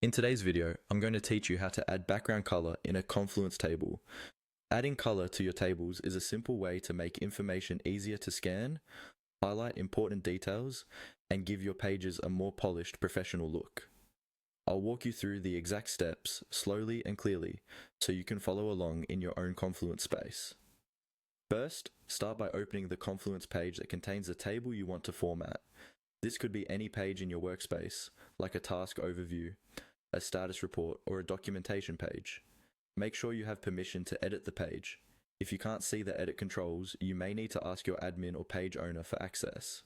In today's video, I'm going to teach you how to add background color in a Confluence table. Adding color to your tables is a simple way to make information easier to scan, highlight important details, and give your pages a more polished, professional look. I'll walk you through the exact steps slowly and clearly so you can follow along in your own Confluence space. First, start by opening the Confluence page that contains the table you want to format. This could be any page in your workspace, like a task overview, a status report, or a documentation page. Make sure you have permission to edit the page. If you can't see the edit controls, you may need to ask your admin or page owner for access.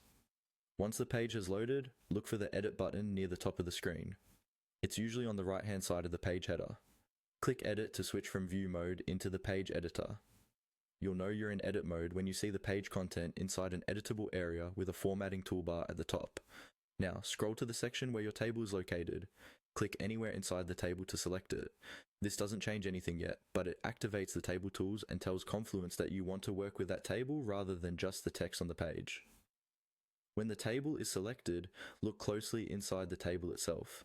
Once the page has loaded, look for the edit button near the top of the screen. It's usually on the right-hand side of the page header. Click Edit to switch from view mode into the page editor. You'll know you're in edit mode when you see the page content inside an editable area with a formatting toolbar at the top. Now, scroll to the section where your table is located. Click anywhere inside the table to select it. This doesn't change anything yet, but it activates the table tools and tells Confluence that you want to work with that table rather than just the text on the page. When the table is selected, look closely inside the table itself.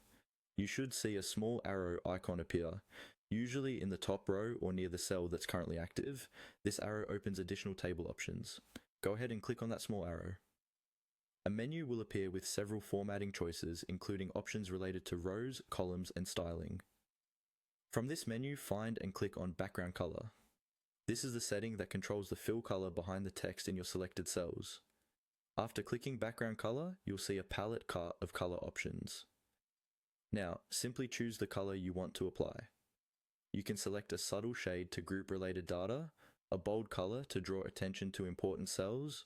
You should see a small arrow icon appear, usually in the top row or near the cell that's currently active. This arrow opens additional table options. Go ahead and click on that small arrow. A menu will appear with several formatting choices, including options related to rows, columns, and styling. From this menu, find and click on Background Color. This is the setting that controls the fill color behind the text in your selected cells. After clicking Background Color, you'll see a palette of color options. Now, simply choose the color you want to apply. You can select a subtle shade to group related data, a bold color to draw attention to important cells,